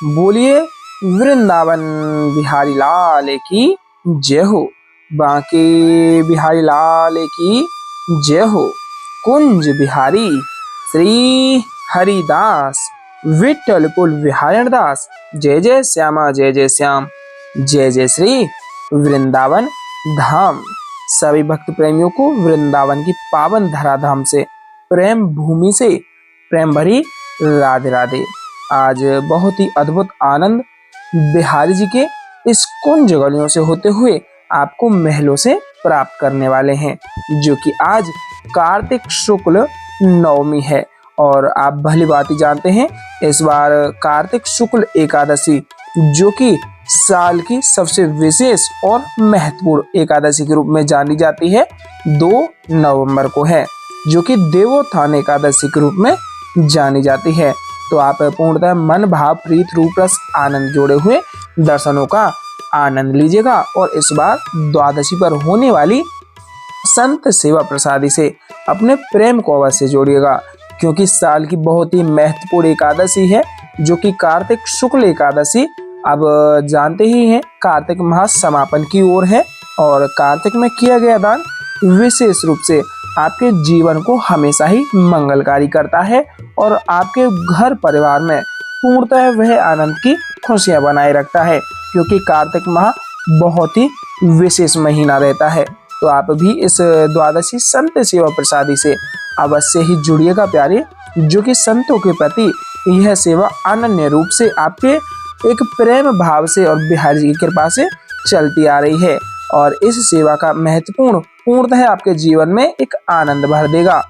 बोलिए वृंदावन बिहारी लाल की जय हो। बांके बिहारी लाल की जय हो। कुंज बिहारी श्री हरिदास विठ्ठलपुर विहारण दास। जय जय श्यामा जय जय श्याम। जय जय श्री वृंदावन धाम। सभी भक्त प्रेमियों को वृंदावन की पावन धराधाम से प्रेम भूमि से प्रेम भरी राधे राधे। आज बहुत ही अद्भुत आनंद बिहारी जी के इस कुंज गलियों से होते हुए आपको महलों से प्राप्त करने वाले हैं, जो कि आज कार्तिक शुक्ल नवमी है। और आप भली भांति जानते हैं इस बार कार्तिक शुक्ल एकादशी, जो कि साल की सबसे विशेष और महत्वपूर्ण एकादशी के रूप में जानी जाती है, 2 नवंबर को है, जो कि देवोत्थान एकादशी के रूप में जानी जाती है। तो आप पूर्णतः मन भाव प्रीत रूप रस आनंद जोड़े हुए दर्शनों का आनंद लीजिएगा और इस बार द्वादशी पर होने वाली संत सेवा प्रसादी से अपने प्रेम को अवश्य जोड़िएगा, क्योंकि साल की बहुत ही महत्वपूर्ण एकादशी है, जो कि कार्तिक शुक्ल एकादशी। अब जानते ही हैं कार्तिक माह समापन की ओर है और कार्तिक में किया गया दान विशेष रूप से आपके जीवन को हमेशा ही मंगलकारी करता है और आपके घर परिवार में पूर्णतः वह आनंद की खुशियां बनाए रखता है, क्योंकि कार्तिक माह बहुत ही विशेष महीना रहता है। तो आप भी इस द्वादशी संत सेवा प्रसादी से अवश्य ही जुड़िएगा प्यारे, जो कि संतों के प्रति यह सेवा अनन्य रूप से आपके एक प्रेम भाव से और बिहारी जी की कृपा से चलती आ रही है और इस सेवा का महत्वपूर्ण पूर्णतः आपके जीवन में एक आनंद भर देगा।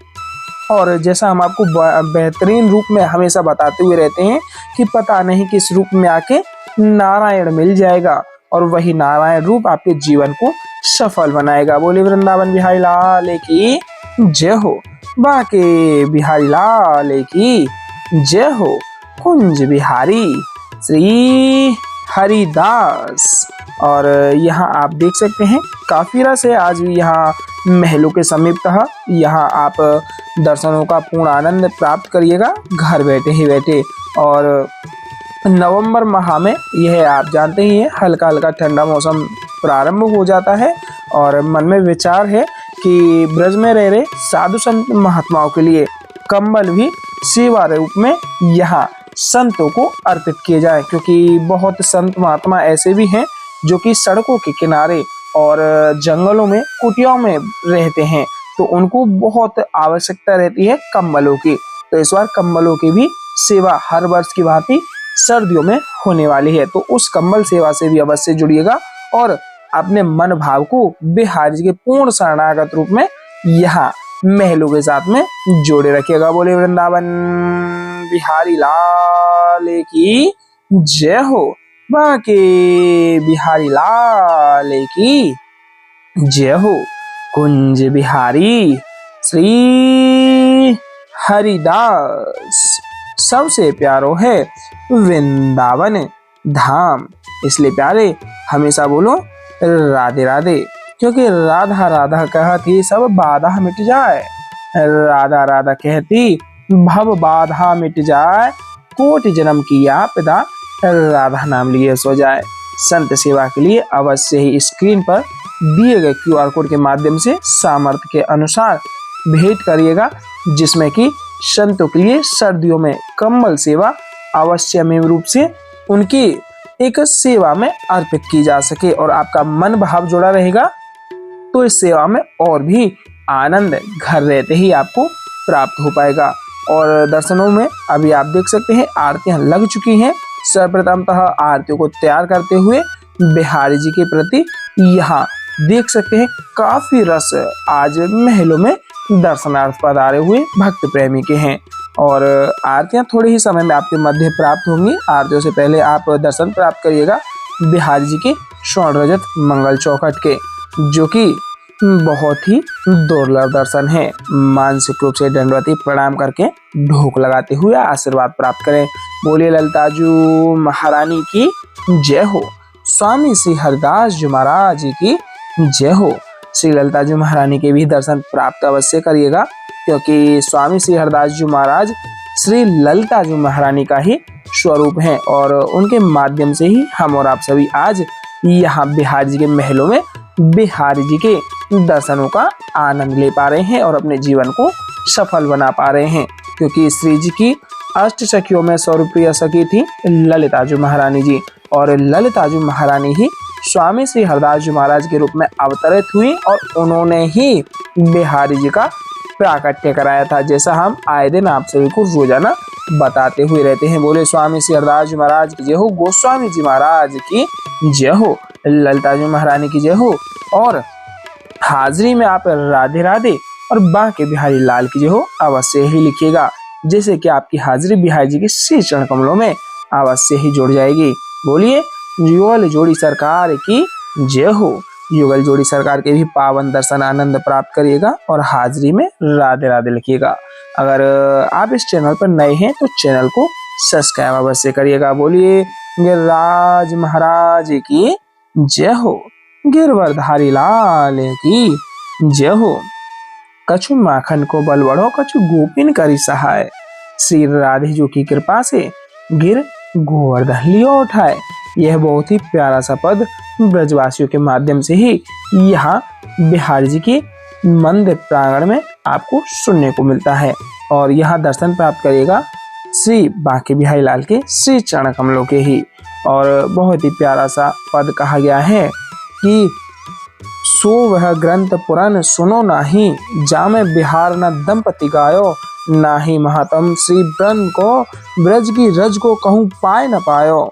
और जैसा हम आपको बेहतरीन रूप में हमेशा बताते हुए रहते हैं कि पता नहीं किस रूप में आके नारायण मिल जाएगा और वही नारायण रूप आपके जीवन को सफल बनाएगा। बोले वृंदावन बिहारी लाल की जय हो। बांके बिहारी लाल की जय हो। कुंज बिहारी श्री हरिदास। और यहाँ आप देख सकते हैं काफी रस है आज भी यहाँ महलों के समीप कहा। यहाँ आप दर्शनों का पूर्ण आनंद प्राप्त करिएगा घर बैठे ही बैठे। और नवंबर माह में यह आप जानते ही हैं हल्का हल्का ठंडा मौसम प्रारंभ हो जाता है और मन में विचार है कि ब्रज में रह रहे साधु संत महात्माओं के लिए कंबल भी सेवा रूप में यहाँ संतों को अर्पित किए जाए, क्योंकि बहुत संत महात्मा ऐसे भी हैं जो कि सड़कों के किनारे और जंगलों में कुटियाओं में रहते हैं, तो उनको बहुत आवश्यकता रहती है कंबलों की। तो इस बार कंबलों की भी सेवा हर वर्ष की भांति सर्दियों में होने वाली है, तो उस कंबल सेवा से भी अवश्य जुड़िएगा और अपने मन भाव को बिहारी जी के पूर्ण शरणागत रूप में यहाँ महलों के साथ में जोड़े रखिएगा। बोले वृंदावन बिहारी लाल की जय हो। बांके बिहारी लाल की जय हो। कुंज बिहारी श्री हरिदास। सबसे प्यारो है वृंदावन धाम, इसलिए प्यारे हमेशा बोलो राधे राधे, क्योंकि राधा राधा कहती सब बाधा मिट जाए। राधा राधा कहती भव बाधा मिट जाए, कोटि जन्म की आपदा राधा नाम लिए सो जाए। संत सेवा के लिए अवश्य ही स्क्रीन पर दिए गए QR कोड के माध्यम से सामर्थ्य के अनुसार भेंट करिएगा, जिसमें कि संतों के लिए सर्दियों में कंबल सेवा अवश्यमेव रूप से उनकी एक सेवा में अर्पित की जा सके और आपका मन भाव जुड़ा रहेगा, तो इस सेवा में और भी आनंद घर रहते ही आपको प्राप्त हो पाएगा। और दर्शनों में अभी आप देख सकते हैं आरतियां लग चुकी हैं। सर्वप्रथमतः आरतियों को तैयार करते हुए बिहारी जी के प्रति यहाँ देख सकते हैं काफी रस आज महलों में दर्शनार्थ पधारे हुए भक्त प्रेमी के हैं और आरतियां थोड़े ही समय में आपके मध्य प्राप्त होंगी। आरतियों से पहले आप दर्शन प्राप्त करिएगा बिहारी जी के स्वर्ण रजत मंगल चौखट के, जो कि बहुत ही दुर्लभ दर्शन है। मानसिक रूप से दंडवती प्रणाम करके ढोक लगाते हुए आशीर्वाद प्राप्त करें। बोलिए ललिताजू महारानी की जय हो। स्वामी श्री हरिदास जी महाराज की जय हो। श्री ललिताजू महारानी के भी दर्शन प्राप्त अवश्य करिएगा, क्योंकि स्वामी श्री हरिदास जी महाराज श्री ललिता जी महारानी का ही स्वरूप हैं और उनके माध्यम से ही हम और आप सभी आज यहाँ बिहारी जी के महलों में बिहारी जी के दर्शनों का आनंद ले पा रहे हैं और अपने जीवन को सफल बना पा रहे हैं, क्योंकि श्री जी की अष्ट सखियों में सर्वप्रिय सखी थी ललिता जी महारानी जी और ललिता जी महारानी ही स्वामी श्री हरदास जी महाराज के रूप में अवतरित हुई और उन्होंने ही बिहारी जी का प्राकट्य कराया था, जैसा हम आए दिन आप सभी को रोजाना बताते हुए रहते हैं। बोले स्वामी श्री हरदास जी महाराज की जय हो, गोस्वामी जी महाराज की जय हो, ललिता जी महारानी की जय हो। और हाजिरी में आप राधे राधे और बांके बिहारी लाल की जय हो अवश्य ही लिखिएगा, जैसे कि आपकी हाजिरी बिहारी जी के श्री चरण कमलों में अवश्य ही जुड़ जाएगी। बोलिए युगल जोड़ी सरकार की जय हो। युगल जोड़ी सरकार के भी पावन दर्शन आनंद प्राप्त करिएगा और हाजिरी में राधे राधे लिखिएगा। अगर आप इस चैनल पर नए हैं तो चैनल को सब्सक्राइब अवश्य करिएगा। बोलिए गिरिराज महाराज की जय हो, गिरवरधारी लाल की जय हो। कछु माखन को बल बढ़ो, कछु गोपिन करी सहाय, श्री राधे जी की कृपा से गिर गोवर्धन लियो उठाए। यह बहुत ही प्यारा सा पद ब्रजवासियों के माध्यम से ही यहाँ बिहारी जी के मंदिर प्रांगण में आपको सुनने को मिलता है और यहाँ दर्शन प्राप्त करिएगा श्री बांके बिहारी लाल के श्री चरण कमलों के ही। और बहुत ही प्यारा सा पद कहा गया है कि सो वह ग्रंथ पुराण सुनो नाही, जामे बिहार न दंपति गायो, नाही महात्म श्री ब्रन को ब्रज की रज को कहूँ पाए न पायो,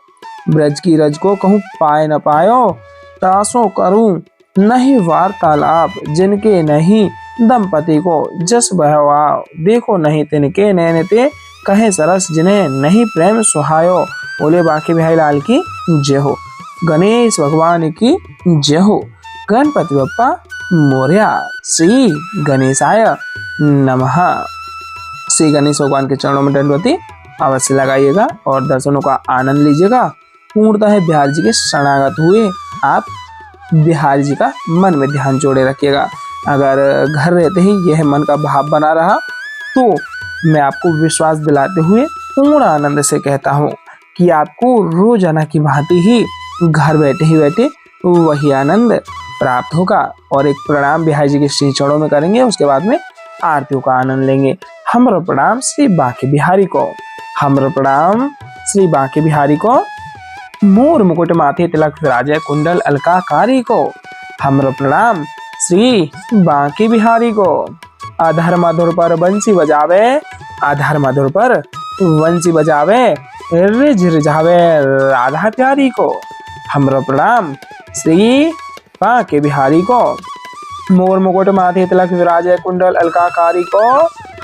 ब्रज की रज को कहूँ पाए न पायो, तासो करूँ नहीं वार्तालाप, जिनके नहीं दंपति को जस बहवाओ, देखो नहीं तिनके नैन ते कहे सरस, जिन्हें नहीं प्रेम सुहायो। बोले बांके बिहारी लाल की जय हो, गणेश भगवान की जय हो, गणपति बप्पा मोरया, श्री गणेशाय नमः। श्री गणेश भगवान के चरणों में दंडवती अवश्य लगाइएगा और दर्शनों का आनंद लीजिएगा। पूर्णतः बिहारी जी के शरणागत हुए आप बिहारी जी का मन में ध्यान जोड़े रखिएगा। अगर घर रहते ही यह मन का भाव बना रहा तो मैं आपको विश्वास दिलाते हुए पूर्ण आनंद से कहता हूँ कि आपको रोजाना की भांति ही घर बैठे वही आनंद प्राप्त होगा। और एक प्रणाम बिहारी जी के श्री चरणों में करेंगे, उसके बाद में आरतियों का आनंद लेंगे। हमरो प्रणाम श्री बांके बिहारी को, हमरो प्रणाम श्री बांके बिहारी को, मोर मुकुट माथे तिलक विराजय कुंडल अलकाकारी को, हमरो प्रणाम श्री बांके बिहारी को। आधार मधुर पर बंसी बजावे, आधार मधुर पर बंसी बजावे, रिझ रिझावे राधा प्यारी को, हमरो प्रणाम श्री बांके बिहारी को। मोर मुकुट माथे तिलक विराजय कुंडल अलकाकारी को,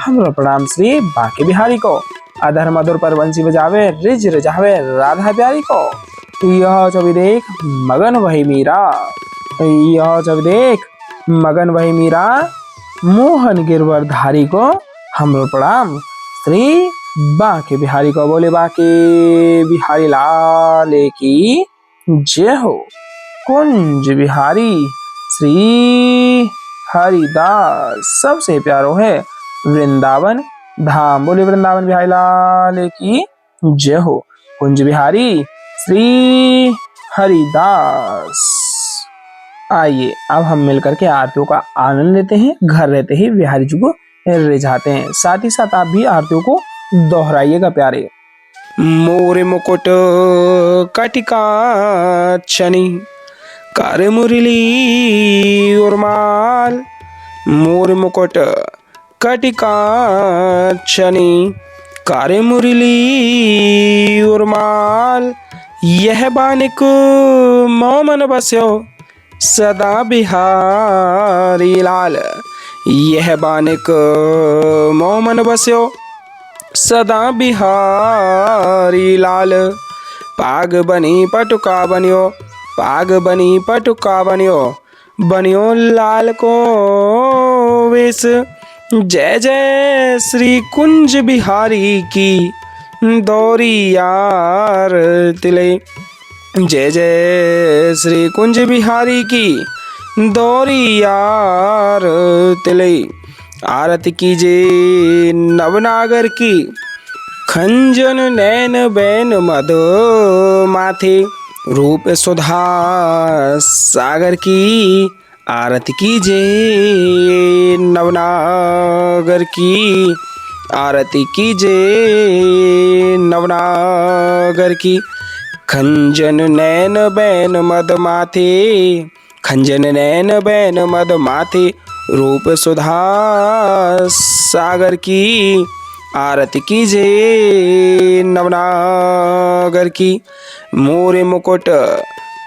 हमरो प्रणाम श्री बांके बिहारी को। अधर मधुर पर बंसी बजावे, रिझ रिझावे राधा प्यारी को। यह जब देख मगन वही मीरा, यह जब देख मगन वही मीरा, मोहन गिरवरधारी को, हमरो प्रणाम श्री बांके बिहारी को। बोले बांके बिहारी लाल की जय हो। कुंज बिहारी श्री हरिदास सबसे प्यारो है वृंदावन धाम। बोले वृंदावन बिहारी लाल की जय हो। कुंज बिहारी श्री हरिदास। आइए अब हम मिलकर के आरतियों का आनंद लेते हैं। घर रहते ही बिहारी जी को रिझाते हैं, साथ ही साथ आप भी आरतियों को दोहराइएगा प्यारे। मोरे मुकुट कटिका छनी, कर मुरली उर्माल, मोरे मुकुट कटिका छनी, कर मुरली उर्माल, यह बानिक मोमन बस्यो सदा बिहारी लाल, यह बानिक मोमन बस्यो सदा बिहारी लाल। पाग बनी पटुका बनियो, पाग बनी पटुका बनियो, बनियो लाल को वेश। जय जय श्री कुंज बिहारी की दौरी यार तिले, जय जय श्री कुंज बिहारी की दौरी यार तिले। आरती कीजिए नवनागर की, खंजन नैन बैन मद माथे रूप सुधा सागर की आरती कीजे नवनागर की आरती कीजे नवनागर की। खंजन नैन बैन मद माथे खंजन नैन बैन मद माथे रूप सुधा सागर की आरती कीजे नवनागर की। मोरे मुकुट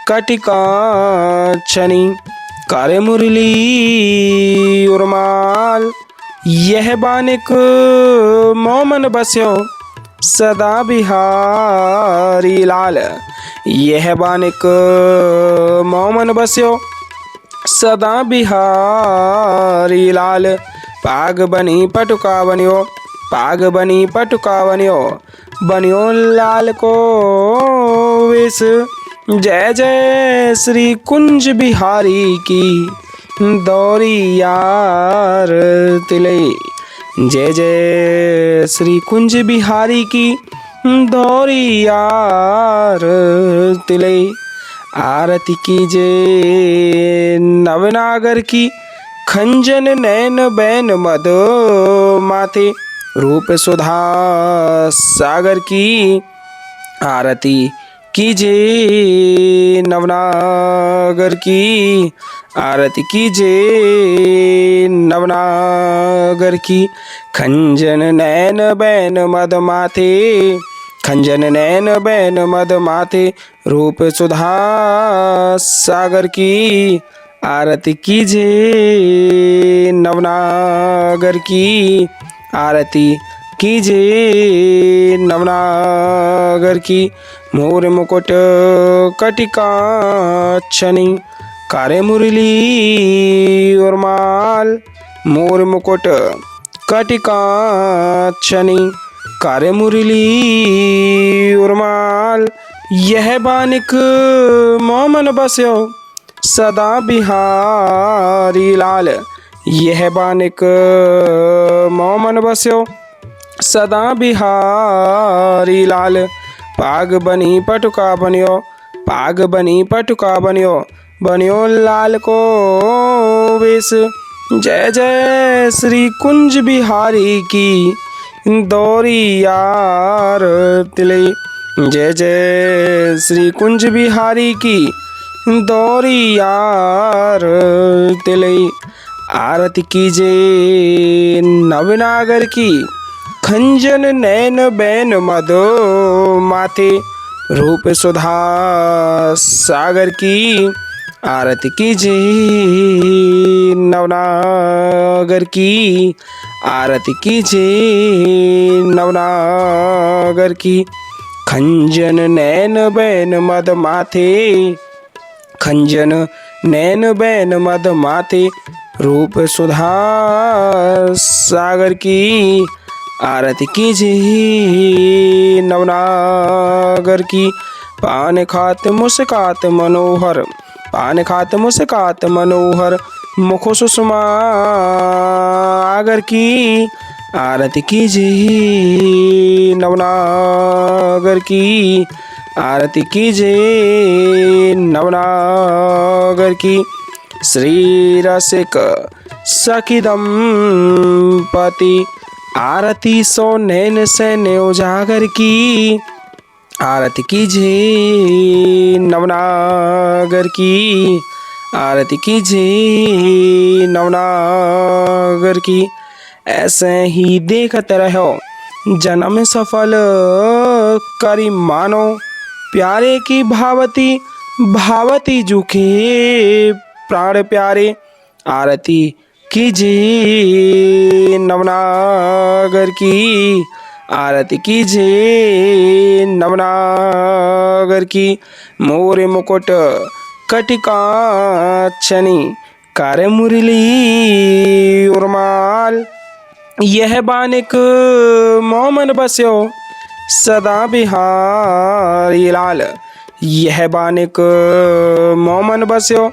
कटिकांचनी करे मुरली उर्माल यह बानिक मोमन बस्यो सदा बिहारी लाल यह बानिक मोमन बस्यो सदा बिहारी लाल। पाग बनी पटुका बनियो पाग बनी पटुका बनियो बनियो लाल को वेश। जय जय श्री कुंज बिहारी की दौरी यार तिले जय जय श्री कुंज बिहारी की दौरी यार तिले। आरती कीजे नवनागर की खंजन नैन बैन मद माथे रूप सुधा सागर की आरती कीजे नवनागर की आरती कीजे नवनागर की। खंजन नैन बैन मद माथे खंजन नैन बैन मद माथे रूप सुधा सागर की आरती कीजे नवनागर की आरती कीजे नवनागर की। मोर मुकुट कटिकांचनी करे मुरली उर्माल मोर मुकुट कटिकांचनी करे मुरली उर्माल यह बानिक मोमन बस्यो सदा बिहारी लाल यह बानिक मोमन बस्यो सदा बिहारी लाल। पाग बनी पटुका बनियो पाग बनी पटुका बनियो बनियो लाल को वेश। जय जय श्री कुंज बिहारी की दौरी यार तिले जय जय श्री कुंज बिहारी की दौरी यार तिले। आरती कीजे नवनागर की खंजन नैन बैन मद माथे रूप सुधा सागर की आरती कीजे नवनागर की आरती कीजे नवनागर की। खंजन नैन बैन मद माथे खंजन नैन बैन मद माथे रूप सुधा सागर की आरती कीजे नवनागर की। पान खात मुस्कात मनोहर पान खात मुस्कात मनोहर मुख सुषमा आगर की आरती कीजे नवनागर की आरती कीजे नवनागर की। श्री रसिक सखी दंपति आरती सो नैन सैन उजागर की आरती कीजे नवनागर की आरती कीजे नवनागर की। ऐसे ही देखत रहो जन्म सफल करी मानो प्यारे की भावती भावती जुखे प्राण प्यारे आरती कीजे नवनागर की आरती कीजे नवनागर की। मोर मुकुट कटिकांचनी करे मुरली उर्माल यह बानिक मोमन बस्यो सदा बिहारी लाल यह बानिक मोमन बस्यो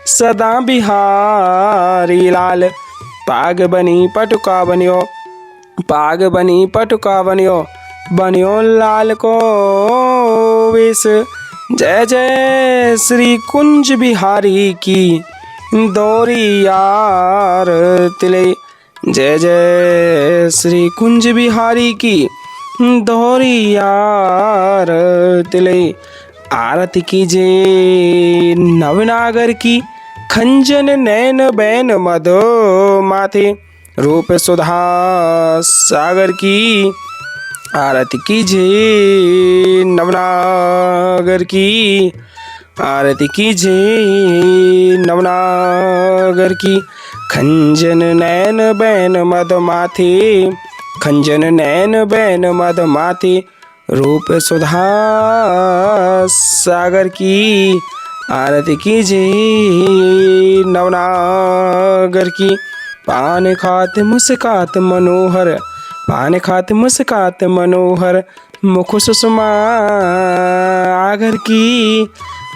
सदा बिहारी लाल। पाग बनी पटुका बनियो पाग बनी पटुका बनियो बनियो लाल को वेश। जय जय श्री कुंज बिहारी की दौरी यार तिले। जय जय श्री कुंज बिहारी की दौरी यार तिले। आरती कीजिए नवनागर की खंजन नैन बैन मधो माथे रूप सुधा सागर की। आरती कीजिए नवनागर की। आरती कीजिए नवनागर की खंजन नैन बैन मद माथे। खंजन नैन बैन मद माथे रूप सुधा सागर की। आरती कीजिए नवनागर की। पान खात मुस्कात मनोहर। पान खात मुस्कात मनोहर मुख सुषमा आगर की।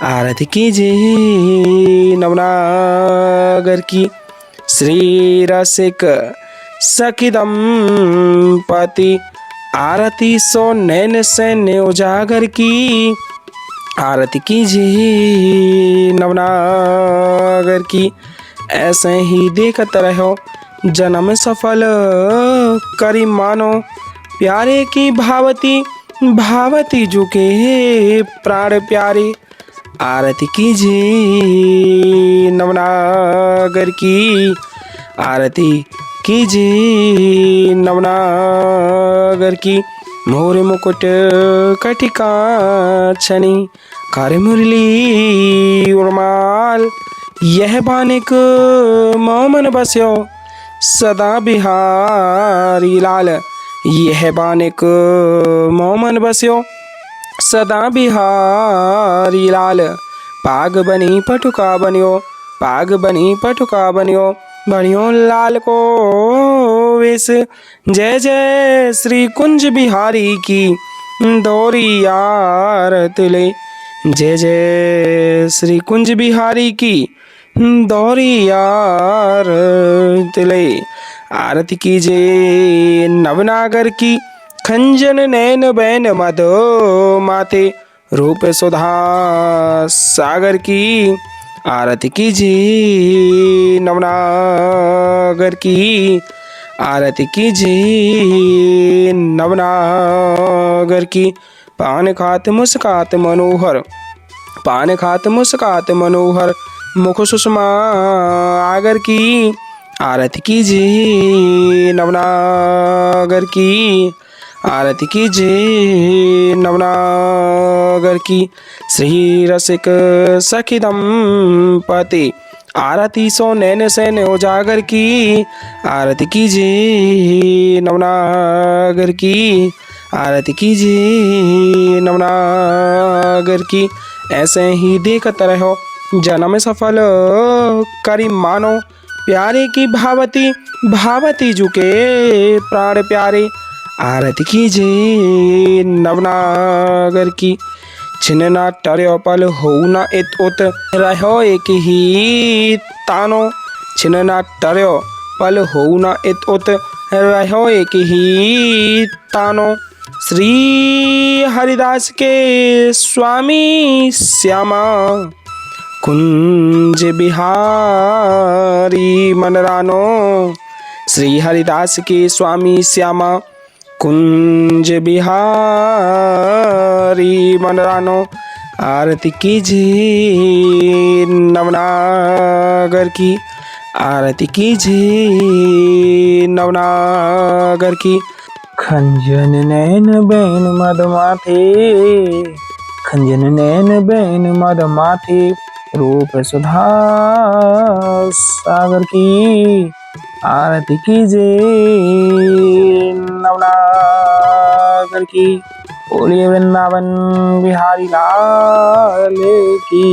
आरती कीजिए नवनागर की। श्री रसिक सखी दंपति आरती सो नैन सैन्य उजागर की। आरती कीजिए नवनागर की। ऐसे ही देखत रहो जन्म सफल करी मानो। प्यारे की भावती भावती झुके प्राण प्यारे। आरती कीजिए नवनागर की। आरती कीजिए नवनागर की। मोर मुकुट कटिका छनी कर मुरली उर्माल। यह बानिक मोमन बस्यो सदा बिहारी लाल। यह बानिक मोमन बस्यो सदा बिहारी लाल। पाग बनी पटुका बनियो। पाग बनी पटुका बनियो बनियो लाल को वेश। जय जय श्री कुंज बिहारी की दौरी यार तिले। जय जय श्री कुंज बिहारी की दौरी यार तिले। आरती कीजिए नवनागर की खंजन नैन बैन मधो माथे रूप सुधा सागर की। आरती कीजिए नवनागर की। आरती कीजिए नवनागर की। पान खात मुस्कात मनोहर। पान खात मुस्कात मनोहर मुख सुषमा आगर की। आरती कीजिए नवनागर की। आरती कीजिए नवनागर की। श्री रसिक सखी दंपति आरती सो नैन सैन उजागर की। आरती कीजिए नवनागर की। आरती कीजिए नवनागर की। ऐसे ही देखत रहो जन्म सफल करी मानो। प्यारे की भावती भावती झुके प्राण प्यारे। आरती कीजिए नवनागर की। छिन्ना टर्यो पल हो न इत उत रहो एक ही तानो। छिन्ना टर्यो पल हो न इत उत रहो एक ही तानो। श्री हरिदास के स्वामी श्यामा कुंज बिहारी मनरानो। श्री हरिदास के स्वामी श्यामा कुंज बिहारी मनरानो। आरती कीजिए नवनागर की। आरती कीजिए नवनागर की। खंजन नैन बैन मद माथे। खंजन नैन बैन मद माथे रूप सुधा सागर की। आरती कीजिए नवनागर की। बोलिए वृंदावन बिहारी लाल की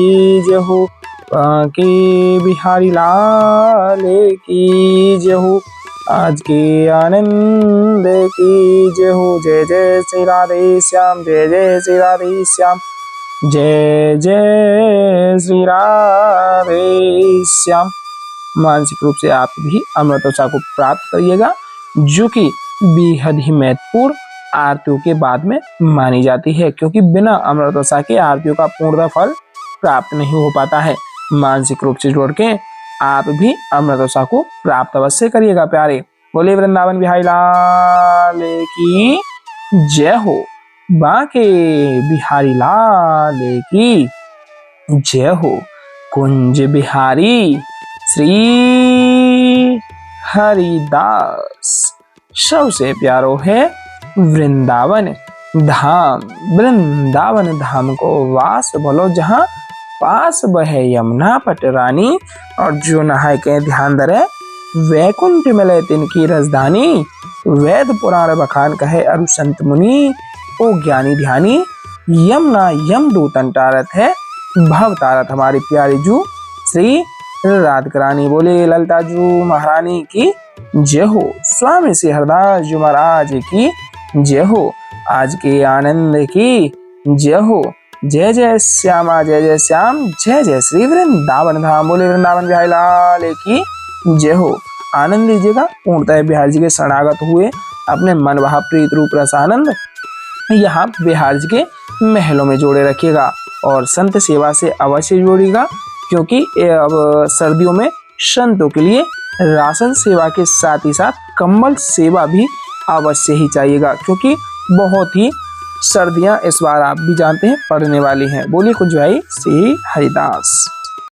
जय हो। बांके बिहारी लाल की जय हो। आज के आनंद की जय हो। जय जय श्री राधे श्याम। जय जय श्री राधे श्याम। जय जय श्री राधे श्याम। मानसिक रूप से आप भी अमृतोत्साह को प्राप्त करिएगा जो कि बेहद ही महत्वपूर्ण आरतियों के बाद में मानी जाती है, क्योंकि बिना अमृतवर्षा के आरतियों का पूर्णतः फल प्राप्त नहीं हो पाता है। मानसिक रूप से जोड़ के आप भी अमृतवर्षा को प्राप्त अवश्य करिएगा प्यारे। बोले वृंदावन बिहारी लाल की जय हो। बांके बिहारी लाल की जय हो। कुंज बिहारी श्री हरिदास। सबसे प्यारो है वृंदावन धाम। वृंदावन धाम को वास बोलो जहाँ पास बहे यमुना पटरानी, और जो नहाय के ध्यान धरे वैकुंठ मिले तिनकी राजधानी। वेद पुराण बखान कहे अरु संत मुनि, ओ ज्ञानी ध्यानी यमुना यमदूतन टारत है, भव तारत हमारी प्यारी जू श्री राधिका रानी। बोले ललिता जू महारानी की जय हो। स्वामी श्री हरदास जी महाराज की जय हो। आज के आनंद की जय हो। जय जय श्यामा जय जय श्याम, जय जय श्री वृंदावन धाम। बोले वृंदावन बिहारी लाल की जय हो। आनंद लीजिएगा पूर्णतः बिहार जी के शरणागत हुए अपने मन भाव प्रीत रूप रस आनंद यहाँ बिहार जी के महलों में जोड़े रखिएगा, और संत सेवा से अवश्य जोड़िएगा, क्योंकि अब सर्दियों में संतों के लिए राशन सेवा के साथ ही साथ कंबल सेवा भी अवश्य ही चाहिएगा, क्योंकि बहुत ही सर्दियां इस बार आप भी जानते हैं पड़ने वाली हैं। बोलिए कुंज भाई श्री हरिदास।